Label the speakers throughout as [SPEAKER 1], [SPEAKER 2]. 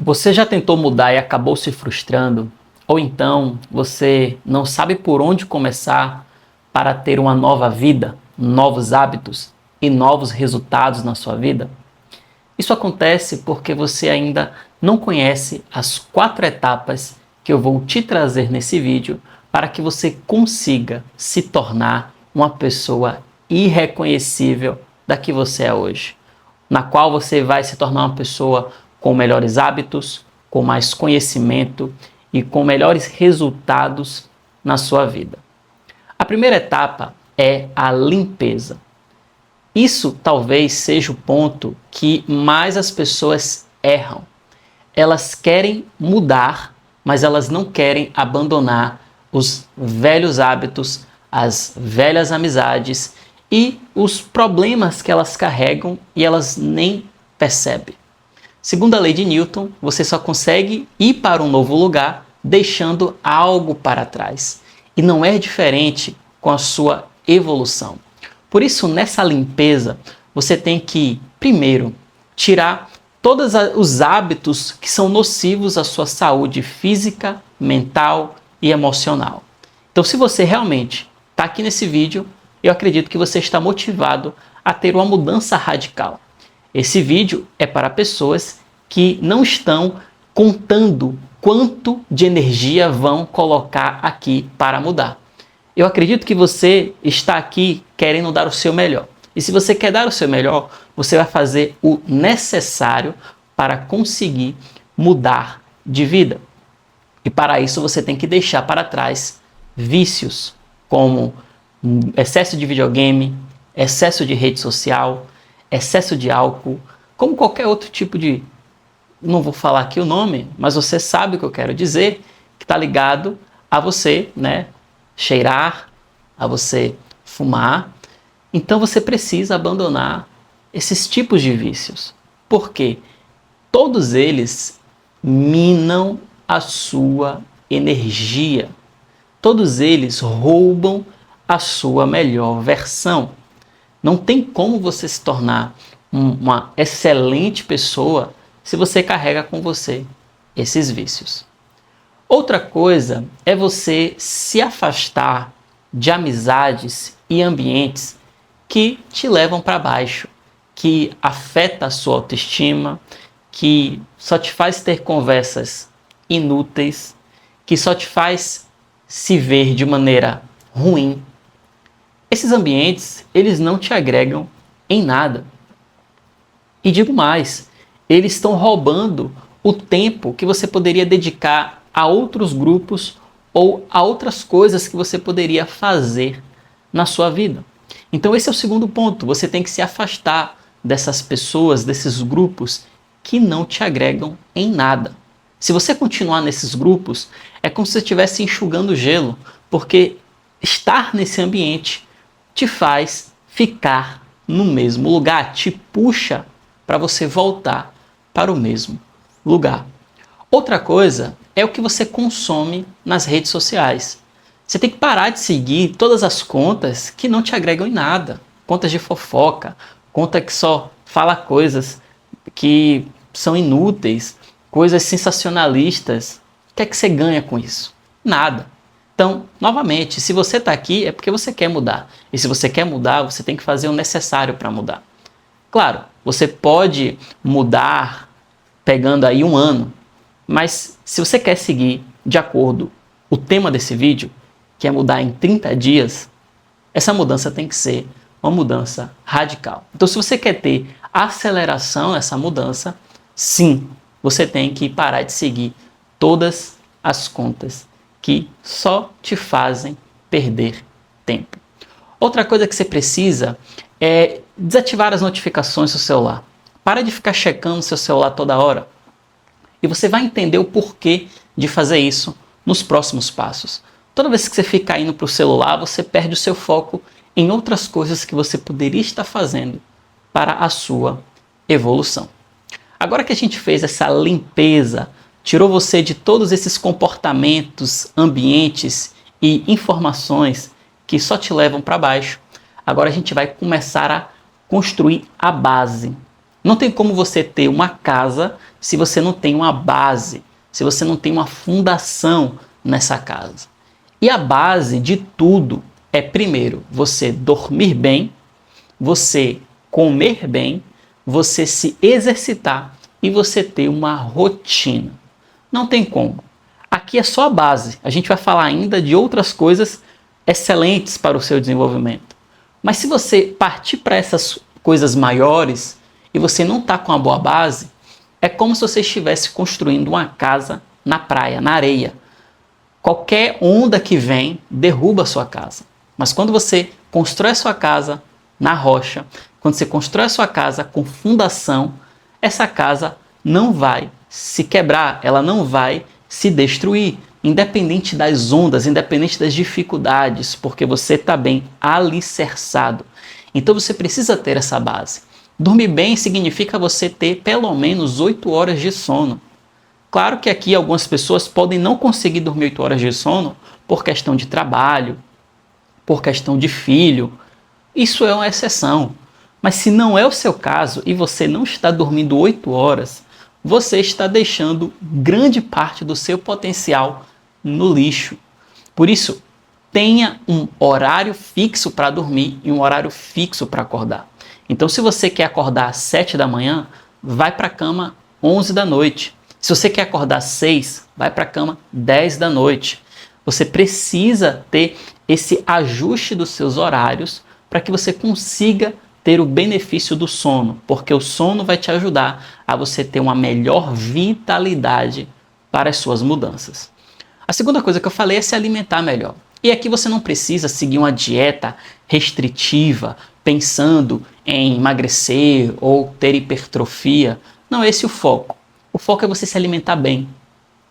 [SPEAKER 1] Você já tentou mudar e acabou se frustrando? Ou então você não sabe por onde começar para ter uma nova vida, novos hábitos e novos resultados na sua vida? Isso acontece porque você ainda não conhece as 4 etapas que eu vou te trazer nesse vídeo para que você consiga se tornar uma pessoa irreconhecível da que você é hoje, na qual você vai se tornar uma pessoa com melhores hábitos, com mais conhecimento e com melhores resultados na sua vida. A primeira etapa é a limpeza. Isso talvez seja o ponto que mais as pessoas erram. Elas querem mudar, mas elas não querem abandonar os velhos hábitos, as velhas amizades e os problemas que elas carregam e elas nem percebem. Segundo a lei de Newton, você só consegue ir para um novo lugar deixando algo para trás. E não é diferente com a sua evolução. Por isso, nessa limpeza, você tem que, primeiro, tirar todos os hábitos que são nocivos à sua saúde física, mental e emocional. Então, se você realmente está aqui nesse vídeo, eu acredito que você está motivado a ter uma mudança radical. Esse vídeo é para pessoas que não estão contando quanto de energia vão colocar aqui para mudar. Eu acredito que você está aqui querendo dar o seu melhor. E se você quer dar o seu melhor, você vai fazer o necessário para conseguir mudar de vida. E para isso você tem que deixar para trás vícios como excesso de videogame, excesso de rede social, excesso de álcool, como qualquer outro tipo de... Não vou falar aqui o nome, mas você sabe o que eu quero dizer, que está ligado a você, né? Cheirar, a você fumar. Então você precisa abandonar esses tipos de vícios. Porque todos eles minam a sua energia. Todos eles roubam a sua melhor versão. Não tem como você se tornar uma excelente pessoa se você carrega com você esses vícios. Outra coisa é você se afastar de amizades e ambientes que te levam para baixo, que afetam a sua autoestima, que só te faz ter conversas inúteis, que só te faz se ver de maneira ruim. Esses ambientes, eles não te agregam em nada. E digo mais, eles estão roubando o tempo que você poderia dedicar a outros grupos ou a outras coisas que você poderia fazer na sua vida. Então esse é o segundo ponto, você tem que se afastar dessas pessoas, desses grupos que não te agregam em nada. Se você continuar nesses grupos, é como se você estivesse enxugando gelo, porque estar nesse ambiente te faz ficar no mesmo lugar, te puxa para você voltar para o mesmo lugar. Outra coisa é o que você consome nas redes sociais. Você tem que parar de seguir todas as contas que não te agregam em nada. Contas de fofoca, conta que só fala coisas que são inúteis, coisas sensacionalistas. O que é que você ganha com isso? Nada. Então, novamente, se você está aqui é porque você quer mudar. E se você quer mudar, você tem que fazer o necessário para mudar. Claro, você pode mudar pegando aí um ano, mas se você quer seguir de acordo com o tema desse vídeo, que é mudar em 30 dias, essa mudança tem que ser uma mudança radical. Então, se você quer ter aceleração nessa mudança, sim, você tem que parar de seguir todas as contas que só te fazem perder tempo. Outra coisa que você precisa é desativar as notificações do seu celular. Para de ficar checando seu celular toda hora. E você vai entender o porquê de fazer isso nos próximos passos. Toda vez que você fica indo para o celular, você perde o seu foco em outras coisas que você poderia estar fazendo para a sua evolução. Agora que a gente fez essa limpeza, tirou você de todos esses comportamentos, ambientes e informações que só te levam para baixo, agora a gente vai começar a construir a base. Não tem como você ter uma casa se você não tem uma base, se você não tem uma fundação nessa casa. E a base de tudo é, primeiro, você dormir bem, você comer bem, você se exercitar e você ter uma rotina. Não tem como. Aqui é só a base. A gente vai falar ainda de outras coisas excelentes para o seu desenvolvimento. Mas se você partir para essas coisas maiores e você não está com uma boa base, é como se você estivesse construindo uma casa na praia, na areia. Qualquer onda que vem derruba a sua casa. Mas quando você constrói a sua casa na rocha, quando você constrói a sua casa com fundação, essa casa não vai se quebrar, ela não vai se destruir, independente das ondas, independente das dificuldades, porque você está bem alicerçado. Então você precisa ter essa base. Dormir bem significa você ter pelo menos 8 horas de sono. Claro que aqui algumas pessoas podem não conseguir dormir 8 horas de sono por questão de trabalho, por questão de filho. Isso é uma exceção. Mas se não é o seu caso e você não está dormindo 8 horas, você está deixando grande parte do seu potencial no lixo. Por isso, tenha um horário fixo para dormir e um horário fixo para acordar. Então, se você quer acordar às 7 da manhã, vai para a cama 11 da noite. Se você quer acordar às 6, vai para a cama 10 da noite. Você precisa ter esse ajuste dos seus horários para que você consiga ter o benefício do sono, porque o sono vai te ajudar a você ter uma melhor vitalidade para as suas mudanças. A segunda coisa que eu falei é se alimentar melhor. E aqui você não precisa seguir uma dieta restritiva, pensando em emagrecer ou ter hipertrofia. Não é esse o foco. O foco é você se alimentar bem.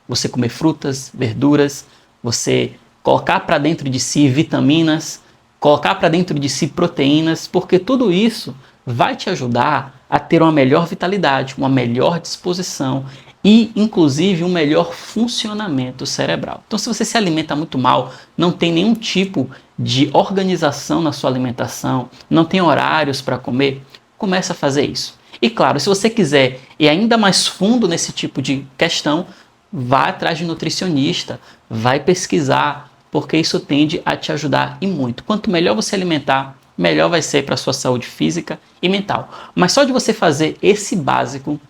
[SPEAKER 1] Você comer frutas, verduras, você colocar para dentro de si vitaminas, colocar para dentro de si proteínas, porque tudo isso vai te ajudar a ter uma melhor vitalidade, uma melhor disposição e, inclusive, um melhor funcionamento cerebral. Então, se você se alimenta muito mal, não tem nenhum tipo de organização na sua alimentação, não tem horários para comer, comece a fazer isso. E claro, se você quiser ir ainda mais fundo nesse tipo de questão, vá atrás de nutricionista, vai pesquisar, porque isso tende a te ajudar e muito. Quanto melhor você alimentar, melhor vai ser para a sua saúde física e mental. Mas só de você fazer esse básico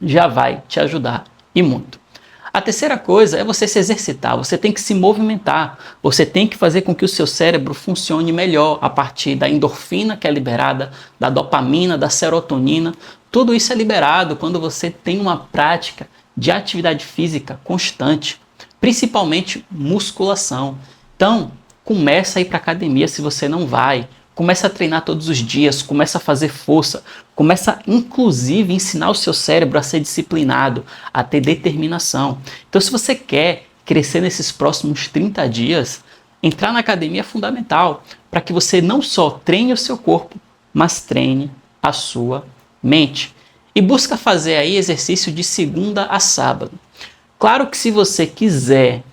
[SPEAKER 1] já vai te ajudar e muito. A terceira coisa é você se exercitar, você tem que se movimentar, você tem que fazer com que o seu cérebro funcione melhor a partir da endorfina que é liberada, da dopamina, da serotonina. Tudo isso é liberado quando você tem uma prática de atividade física constante, principalmente musculação. Então, começa a ir para a academia se você não vai. Começa a treinar todos os dias, começa a fazer força, começa inclusive a ensinar o seu cérebro a ser disciplinado, a ter determinação. Então, se você quer crescer nesses próximos 30 dias, entrar na academia é fundamental para que você não só treine o seu corpo, mas treine a sua mente. E busca fazer aí exercício de segunda a sábado. Claro que se você quiser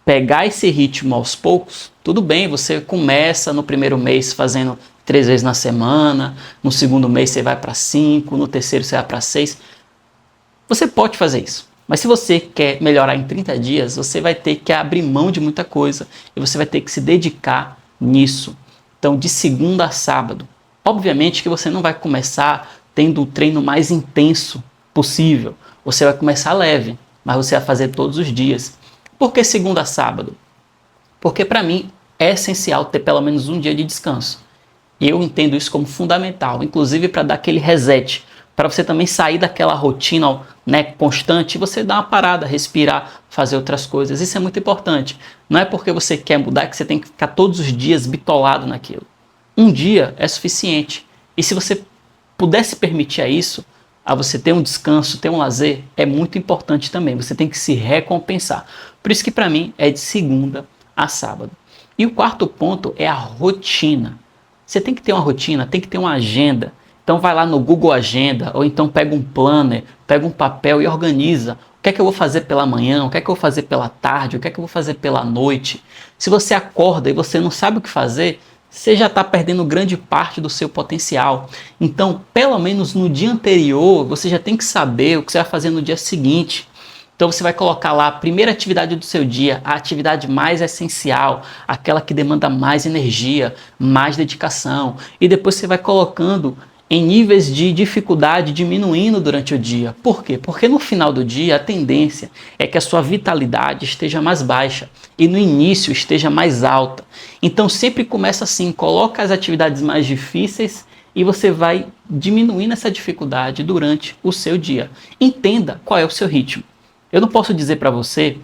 [SPEAKER 1] pegar esse ritmo aos poucos, tudo bem, você começa no primeiro mês fazendo 3 vezes na semana, no segundo mês você vai para 5, no terceiro você vai para 6. Você pode fazer isso, mas se você quer melhorar em 30 dias, você vai ter que abrir mão de muita coisa e você vai ter que se dedicar nisso. Então, de segunda a sábado. Obviamente que você não vai começar tendo o treino mais intenso possível. Você vai começar leve, mas você vai fazer todos os dias. Por que segunda a sábado? Porque para mim é essencial ter pelo menos um dia de descanso. E eu entendo isso como fundamental, inclusive para dar aquele reset, para você também sair daquela rotina, né, constante e você dar uma parada, respirar, fazer outras coisas. Isso é muito importante. Não é porque você quer mudar que você tem que ficar todos os dias bitolado naquilo. Um dia é suficiente. E se você pudesse permitir a isso, a você ter um descanso, ter um lazer, é muito importante também. Você tem que se recompensar. Por isso que para mim é de segunda a sábado. E o quarto ponto é a rotina. Você tem que ter uma rotina, tem que ter uma agenda. Então vai lá no Google Agenda, ou então pega um planner, pega um papel e organiza. O que é que eu vou fazer pela manhã, o que é que eu vou fazer pela tarde, o que é que eu vou fazer pela noite. Se você acorda e você não sabe o que fazer, você já está perdendo grande parte do seu potencial. Então, pelo menos no dia anterior, você já tem que saber o que você vai fazer no dia seguinte. Então você vai colocar lá a primeira atividade do seu dia, a atividade mais essencial, aquela que demanda mais energia, mais dedicação. E depois você vai colocando em níveis de dificuldade diminuindo durante o dia. Por quê? Porque no final do dia a tendência é que a sua vitalidade esteja mais baixa e no início esteja mais alta. Então sempre começa assim, coloca as atividades mais difíceis e você vai diminuindo essa dificuldade durante o seu dia. Entenda qual é o seu ritmo. Eu não posso dizer para você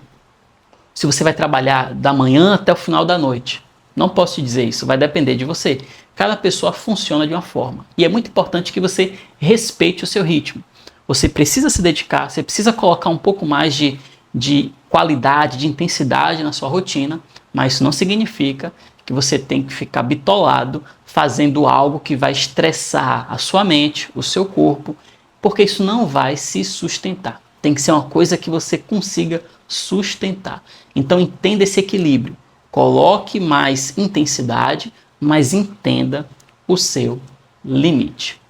[SPEAKER 1] se você vai trabalhar da manhã até o final da noite. Não posso te dizer isso, vai depender de você. Cada pessoa funciona de uma forma. E é muito importante que você respeite o seu ritmo. Você precisa se dedicar, você precisa colocar um pouco mais de qualidade, de intensidade na sua rotina, mas isso não significa que você tem que ficar bitolado fazendo algo que vai estressar a sua mente, o seu corpo, porque isso não vai se sustentar. Tem que ser uma coisa que você consiga sustentar. Então entenda esse equilíbrio. Coloque mais intensidade, mas entenda o seu limite.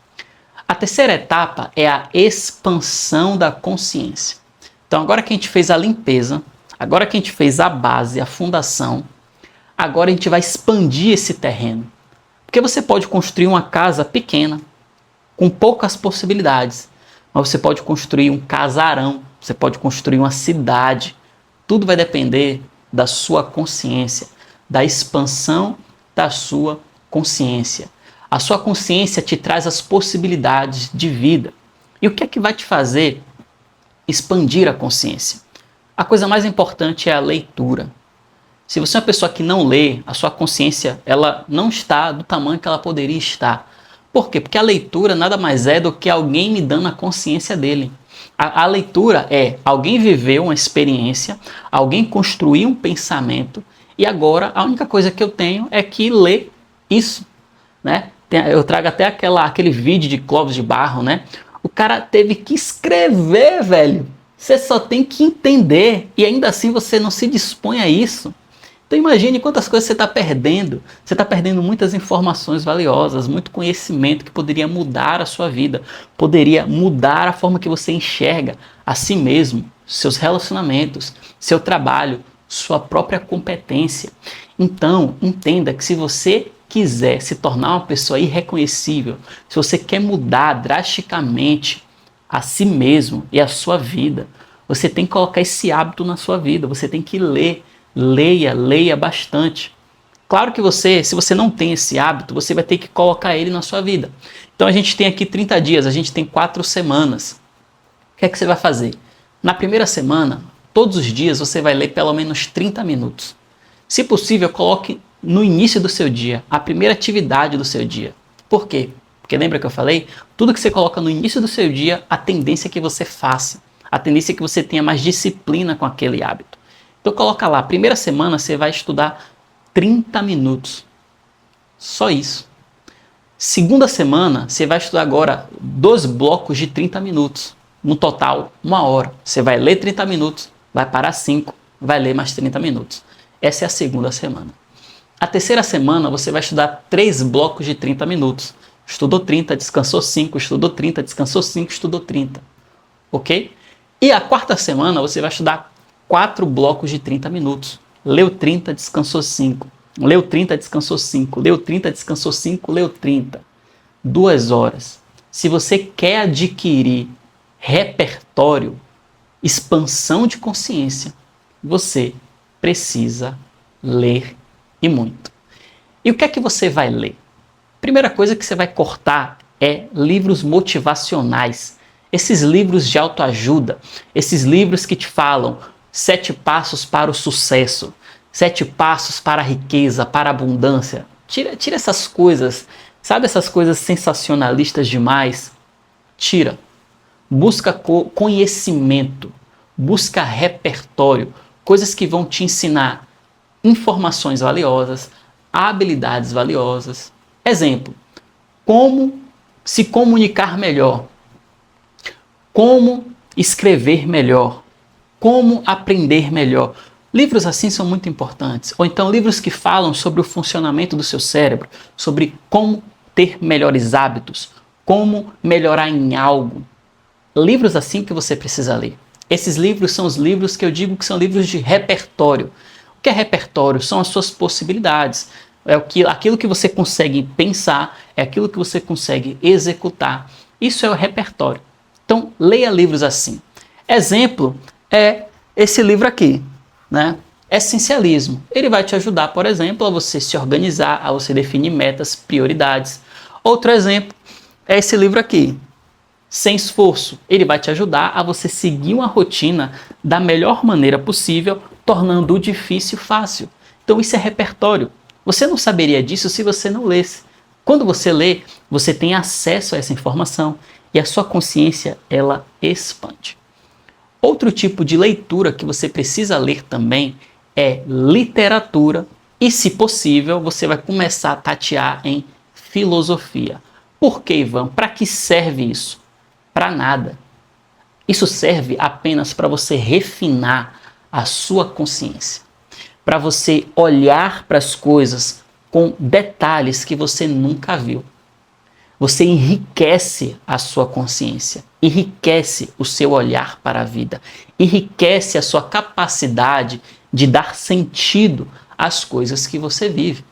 [SPEAKER 1] A terceira etapa é a expansão da consciência. Então agora que a gente fez a limpeza, agora que a gente fez a base, a fundação, agora a gente vai expandir esse terreno. Porque você pode construir uma casa pequena, com poucas possibilidades, mas você pode construir um casarão, você pode construir uma cidade. Tudo vai depender da sua consciência, da expansão da sua consciência. A sua consciência te traz as possibilidades de vida. E o que é que vai te fazer expandir a consciência? A coisa mais importante é a leitura. Se você é uma pessoa que não lê, a sua consciência ela não está do tamanho que ela poderia estar. Por quê? Porque a leitura nada mais é do que alguém me dando a consciência dele. A leitura é alguém viveu uma experiência, alguém construiu um pensamento e agora a única coisa que eu tenho é que ler isso, né? Eu trago até aquele vídeo de Clóvis de Barro, né? O cara teve que escrever, velho. Você só tem que entender e ainda assim você não se dispõe a isso. Então imagine quantas coisas você está perdendo. Você está perdendo muitas informações valiosas, muito conhecimento que poderia mudar a sua vida, poderia mudar a forma que você enxerga a si mesmo, seus relacionamentos, seu trabalho, sua própria competência. Então entenda que se você quiser se tornar uma pessoa irreconhecível, se você quer mudar drasticamente a si mesmo e a sua vida, você tem que colocar esse hábito na sua vida, você tem que ler. Leia bastante. Claro que se você não tem esse hábito, você vai ter que colocar ele na sua vida. Então a gente tem aqui 30 dias, a gente tem 4 semanas. O que é que você vai fazer? Na primeira semana, todos os dias você vai ler pelo menos 30 minutos. Se possível, coloque no início do seu dia, a primeira atividade do seu dia. Por quê? Porque lembra que eu falei? Tudo que você coloca no início do seu dia, a tendência é que você faça. A tendência é que você tenha mais disciplina com aquele hábito. Então coloca lá, primeira semana você vai estudar 30 minutos. Só isso. Segunda semana você vai estudar agora 2 blocos de 30 minutos. No total, 1 hora. Você vai ler 30 minutos, vai parar 5, vai ler mais 30 minutos. Essa é a segunda semana. A terceira semana você vai estudar 3 blocos de 30 minutos. Estudou 30, descansou 5, estudou 30, descansou 5, estudou 30. Ok? E a quarta semana você vai estudar 4 blocos de 30 minutos. Leu 30, descansou 5. Leu 30, descansou 5. Leu 30, descansou 5. Leu 30. 2 horas. Se você quer adquirir repertório, expansão de consciência, você precisa ler e muito. E o que é que você vai ler? Primeira coisa que você vai cortar é livros motivacionais. Esses livros de autoajuda, esses livros que te falam 7 passos para o sucesso, 7 passos para a riqueza, para a abundância. Tira essas coisas, sabe essas coisas sensacionalistas demais? Tira. Busca conhecimento, busca repertório, coisas que vão te ensinar informações valiosas, habilidades valiosas. Exemplo, como se comunicar melhor, como escrever melhor, como aprender melhor, Livros assim são muito importantes. Ou então livros que falam sobre o funcionamento do seu cérebro, sobre como ter melhores hábitos, como melhorar em algo. Livros assim que você precisa ler. Esses livros são os livros que eu digo que são livros de repertório. O que é repertório? São as suas possibilidades. Aquilo que você consegue pensar, é aquilo que você consegue executar. Isso é o repertório. Então, leia livros assim. Exemplo é esse livro aqui, né? Essencialismo. Ele vai te ajudar, por exemplo, a você se organizar, a você definir metas, prioridades. Outro exemplo é esse livro aqui, Sem Esforço. Ele vai te ajudar a você seguir uma rotina da melhor maneira possível, tornando o difícil fácil. Então isso é repertório. Você não saberia disso se você não lesse. Quando você lê, você tem acesso a essa informação e a sua consciência, ela expande. Outro tipo de leitura que você precisa ler também é literatura e, se possível, você vai começar a tatear em filosofia. Por que, Ivan? Para que serve isso? Para nada. Isso serve apenas para você refinar a sua consciência, para você olhar para as coisas com detalhes que você nunca viu. Você enriquece a sua consciência, enriquece o seu olhar para a vida, enriquece a sua capacidade de dar sentido às coisas que você vive.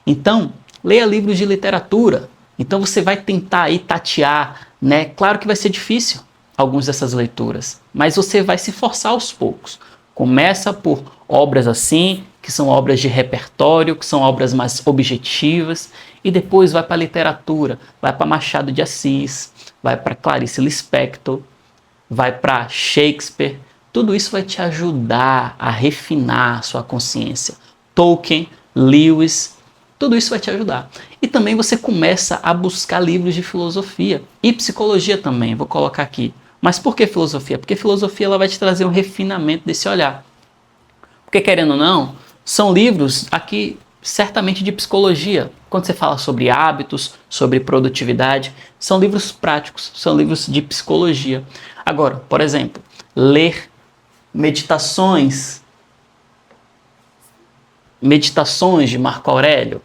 [SPEAKER 1] Então, leia livros de literatura. Então você vai tentar aí tatear, né? Claro que vai ser difícil algumas dessas leituras, mas você vai se forçar aos poucos. Começa por obras assim, que são obras de repertório, que são obras mais objetivas, e depois vai para a literatura, vai para Machado de Assis, vai para Clarice Lispector, vai para Shakespeare. Tudo isso vai te ajudar a refinar a sua consciência. Tolkien, Lewis, tudo isso vai te ajudar. E também você começa a buscar livros de filosofia e psicologia também, vou colocar aqui. Mas por que filosofia? Porque filosofia ela vai te trazer um refinamento desse olhar. Porque, querendo ou não, são livros aqui certamente de psicologia. Quando você fala sobre hábitos, sobre produtividade, são livros práticos, são livros de psicologia. Agora, por exemplo, ler Meditações de Marco Aurélio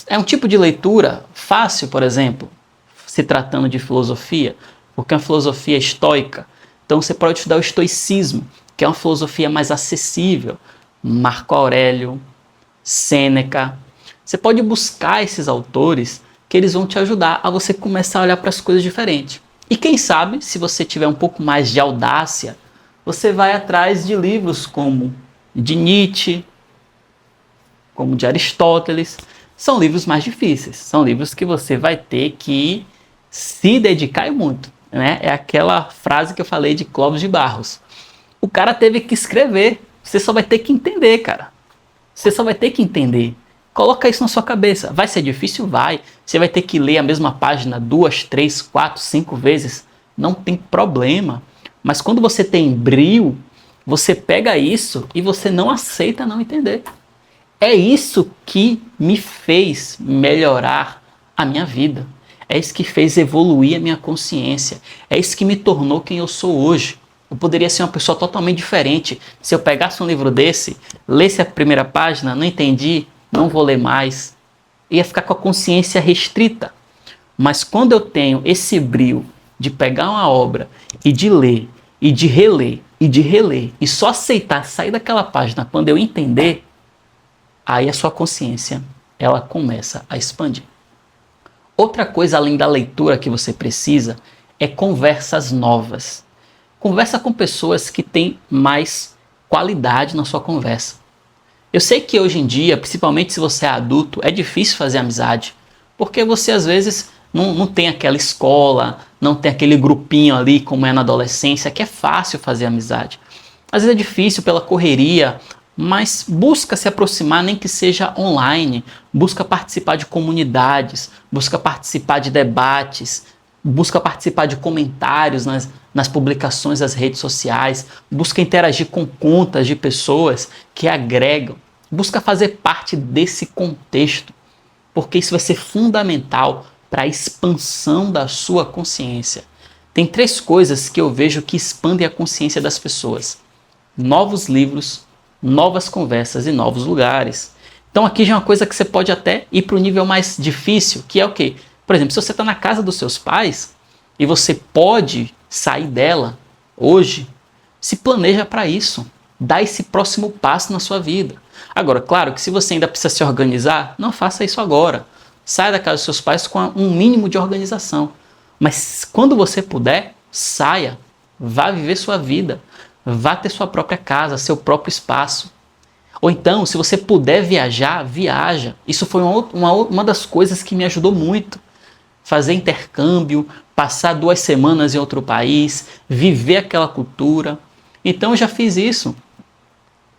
[SPEAKER 1] é um tipo de leitura fácil, por exemplo, se tratando de filosofia, porque é uma filosofia estoica. Então você pode estudar o estoicismo, que é uma filosofia mais acessível. Marco Aurélio, Sêneca. Você pode buscar esses autores que eles vão te ajudar a você começar a olhar para as coisas diferentes. E quem sabe, se você tiver um pouco mais de audácia, você vai atrás de livros como de Nietzsche, como de Aristóteles. São livros mais difíceis, são livros que você vai ter que se dedicar muito, né? É aquela frase que eu falei de Clóvis de Barros. O cara teve que escrever, você só vai ter que entender, cara. Você só vai ter que entender. Coloca isso na sua cabeça. Vai ser difícil? Vai. Você vai ter que ler a mesma página 2, 3, 4, 5 vezes. Não tem problema. Mas quando você tem brio, você pega isso e você não aceita não entender. É isso que me fez melhorar a minha vida. É isso que fez evoluir a minha consciência. É isso que me tornou quem eu sou hoje. Eu poderia ser uma pessoa totalmente diferente se eu pegasse um livro desse, lesse a primeira página, não entendi, não vou ler mais. Ia ficar com a consciência restrita. Mas quando eu tenho esse brio de pegar uma obra e de ler, e de reler, e de reler, e só aceitar sair daquela página quando eu entender, aí a sua consciência ela começa a expandir. Outra coisa além da leitura que você precisa é conversas novas. Conversa com pessoas que têm mais qualidade na sua conversa. Eu sei que hoje em dia, principalmente se você é adulto, é difícil fazer amizade, porque você às vezes não tem aquela escola, não tem aquele grupinho ali como é na adolescência, que é fácil fazer amizade. Às vezes é difícil pela correria, mas busca se aproximar, nem que seja online, busca participar de comunidades, busca participar de debates, busca participar de comentários nas publicações das redes sociais, busca interagir com contas de pessoas que agregam, busca fazer parte desse contexto, porque isso vai ser fundamental para a expansão da sua consciência. Tem 3 coisas que eu vejo que expandem a consciência das pessoas: novos livros, novas conversas e novos lugares. Então aqui já é uma coisa que você pode até ir para o nível mais difícil, que é o quê? Por exemplo, se você está na casa dos seus pais e você pode sair dela hoje, se planeja para isso. Dá esse próximo passo na sua vida. Agora, claro que se você ainda precisa se organizar, não faça isso agora. Saia da casa dos seus pais com um mínimo de organização. Mas quando você puder, saia. Vá viver sua vida. Vá ter sua própria casa, seu próprio espaço. Ou então, se você puder viajar, viaja. Isso foi uma das coisas que me ajudou muito. Fazer intercâmbio, passar 2 semanas em outro país, viver aquela cultura. Então eu já fiz isso.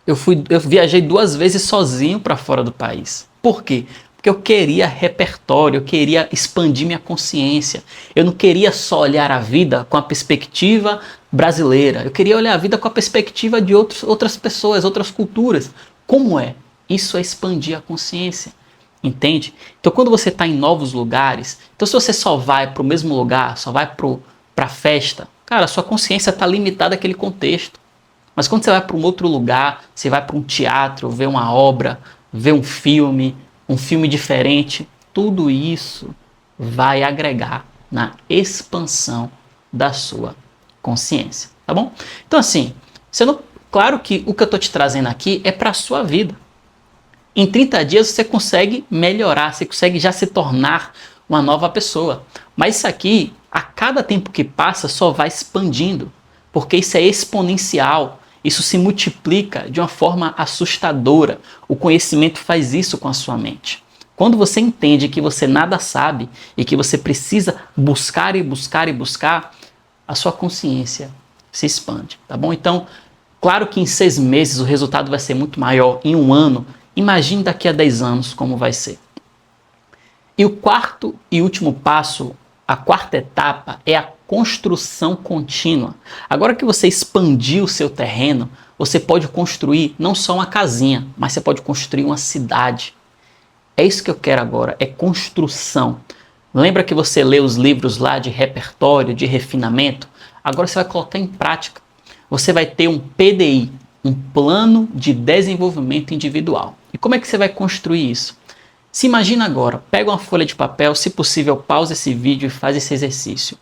[SPEAKER 1] Eu viajei 2 vezes sozinho para fora do país. Por quê? Porque eu queria repertório, eu queria expandir minha consciência. Eu não queria só olhar a vida com a perspectiva brasileira. Eu queria olhar a vida com a perspectiva de outras pessoas, outras culturas. Como é? Isso é expandir a consciência. Entende? Então quando você está em novos lugares, então se você só vai para o mesmo lugar, só vai para a festa, cara, sua consciência está limitada àquele contexto. Mas quando você vai para um outro lugar, você vai para um teatro, ver uma obra, ver um filme diferente, tudo isso vai agregar na expansão da sua consciência, tá bom? Então assim, claro que o que eu estou te trazendo aqui é para a sua vida. Em 30 dias você consegue melhorar, você consegue já se tornar uma nova pessoa. Mas isso aqui, a cada tempo que passa, só vai expandindo, porque isso é exponencial. Isso se multiplica de uma forma assustadora. O conhecimento faz isso com a sua mente. Quando você entende que você nada sabe e que você precisa buscar e buscar e buscar, a sua consciência se expande, tá bom? Então, claro que em 6 meses o resultado vai ser muito maior, em 1 ano, imagine daqui a 10 anos como vai ser. E o quarto e último passo, a quarta etapa, é a construção contínua. Agora que você expandiu o seu terreno, você pode construir não só uma casinha, mas você pode construir uma cidade. É isso que eu quero agora, é construção. Lembra que você lê os livros lá de repertório, de refinamento? Agora você vai colocar em prática. Você vai ter um PDI, um plano de desenvolvimento individual. E como é que você vai construir isso? Se imagina agora, pega uma folha de papel, se possível, pausa esse vídeo e faz esse exercício.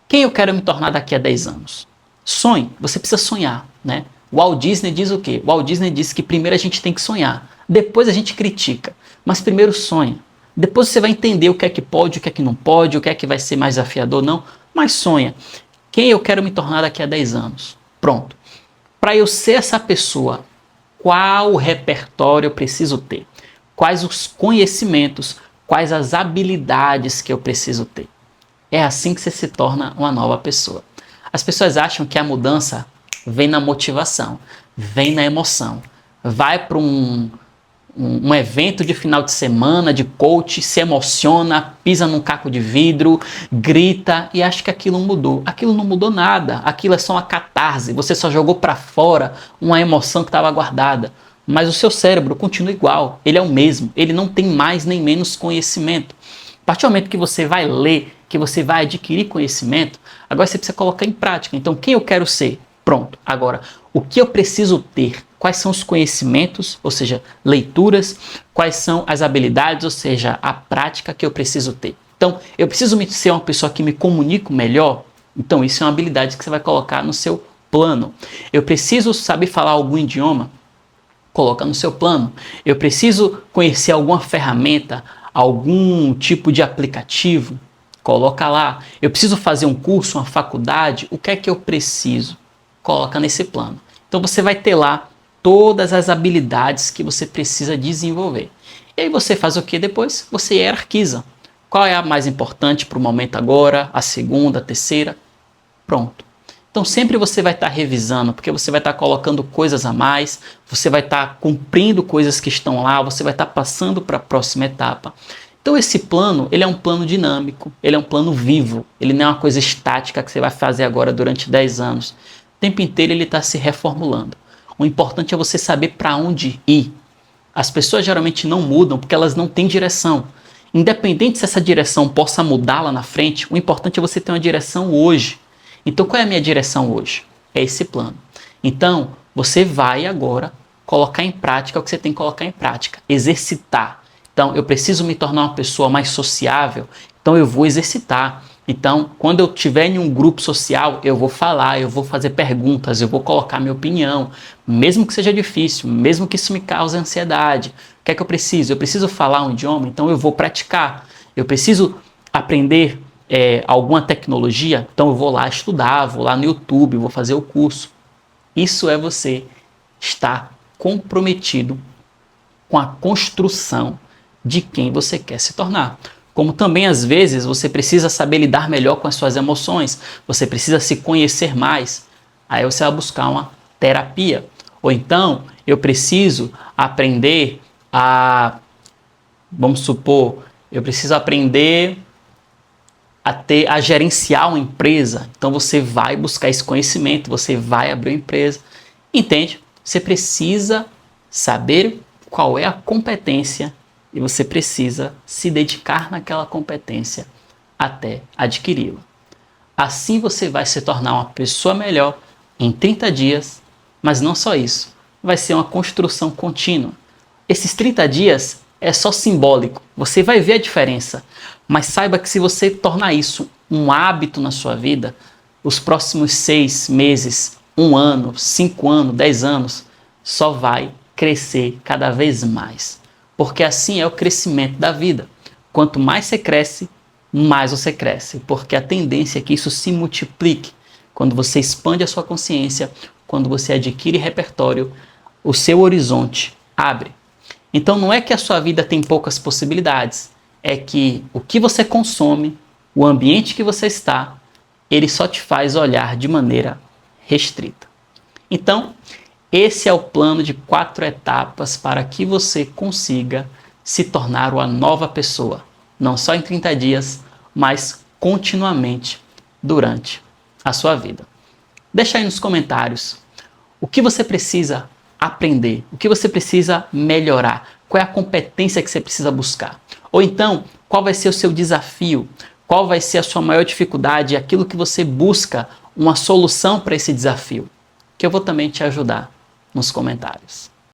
[SPEAKER 1] Quem eu quero me tornar daqui a 10 anos? Sonhe, você precisa sonhar, né? Walt Disney diz o quê? Walt Disney diz que primeiro a gente tem que sonhar, depois a gente critica, mas primeiro sonha. Depois você vai entender o que é que pode, o que é que não pode, o que é que vai ser mais desafiador, não, mas sonha. Quem eu quero me tornar daqui a 10 anos? Pronto. Para eu ser essa pessoa, qual repertório eu preciso ter? Quais os conhecimentos, quais as habilidades que eu preciso ter? É assim que você se torna uma nova pessoa. As pessoas acham que a mudança vem na motivação, vem na emoção. Vai para um evento de final de semana de coach, se emociona, pisa num caco de vidro, grita e acha que aquilo mudou. Aquilo não mudou nada, aquilo é só uma catarse, você só jogou para fora uma emoção que estava guardada. Mas o seu cérebro continua igual, ele é o mesmo, ele não tem mais nem menos conhecimento. A partir do momento que você vai ler, que você vai adquirir conhecimento, agora você precisa colocar em prática. Então, quem eu quero ser? Pronto. Agora, o que eu preciso ter? Quais são os conhecimentos, ou seja, leituras? Quais são as habilidades, ou seja, a prática que eu preciso ter? Então, eu preciso ser uma pessoa que me comunico melhor? Então, isso é uma habilidade que você vai colocar no seu plano. Eu preciso saber falar algum idioma? Coloca no seu plano. Eu preciso conhecer alguma ferramenta, algum tipo de aplicativo? Coloca lá. Eu preciso fazer um curso, uma faculdade? O que é que eu preciso? Coloca nesse plano. Então você vai ter lá todas as habilidades que você precisa desenvolver. E aí você faz o que depois? Você hierarquiza. Qual é a mais importante para o momento agora? A segunda, a terceira? Pronto. Então sempre você vai estar revisando, porque você vai estar colocando coisas a mais, você vai estar cumprindo coisas que estão lá, você vai estar passando para a próxima etapa. Então esse plano, ele é um plano dinâmico, ele é um plano vivo, ele não é uma coisa estática que você vai fazer agora durante 10 anos. O tempo inteiro ele está se reformulando. O importante é você saber para onde ir. As pessoas geralmente não mudam porque elas não têm direção. Independente se essa direção possa mudar lá na frente, o importante é você ter uma direção hoje. Então qual é a minha direção hoje? É esse plano. Então você vai agora colocar em prática o que você tem que colocar em prática, exercitar. Então, eu preciso me tornar uma pessoa mais sociável, então eu vou exercitar. Então, quando eu estiver em um grupo social, eu vou falar, eu vou fazer perguntas, eu vou colocar minha opinião, mesmo que seja difícil, mesmo que isso me cause ansiedade. O que é que eu preciso? Eu preciso falar um idioma, então eu vou praticar. Eu preciso aprender alguma tecnologia, então eu vou lá estudar, vou lá no YouTube, vou fazer o curso. Isso é você estar comprometido com a construção de quem você quer se tornar. Como também, às vezes, você precisa saber lidar melhor com as suas emoções, você precisa se conhecer mais. Aí você vai buscar uma terapia. Ou então, eu preciso aprender vamos supor, eu preciso aprender a gerenciar uma empresa. Então você vai buscar esse conhecimento, você vai abrir uma empresa. Entende? Você precisa saber qual é a competência e você precisa se dedicar naquela competência até adquiri-la. Assim você vai se tornar uma pessoa melhor em 30 dias, mas não só isso, vai ser uma construção contínua. Esses 30 dias é só simbólico, você vai ver a diferença, mas saiba que se você tornar isso um hábito na sua vida, os próximos 6 meses, 1 ano, 5 anos, 10 anos, só vai crescer cada vez mais. Porque assim é o crescimento da vida. Quanto mais você cresce, mais você cresce. Porque a tendência é que isso se multiplique. Quando você expande a sua consciência, quando você adquire repertório, o seu horizonte abre. Então não é que a sua vida tem poucas possibilidades, é que o que você consome, o ambiente que você está, ele só te faz olhar de maneira restrita. Então, esse é o plano de 4 etapas para que você consiga se tornar uma nova pessoa, não só em 30 dias, mas continuamente durante a sua vida. Deixa aí nos comentários o que você precisa aprender, o que você precisa melhorar, qual é a competência que você precisa buscar. Ou então, qual vai ser o seu desafio, qual vai ser a sua maior dificuldade, aquilo que você busca uma solução para esse desafio, que eu vou também te ajudar nos comentários.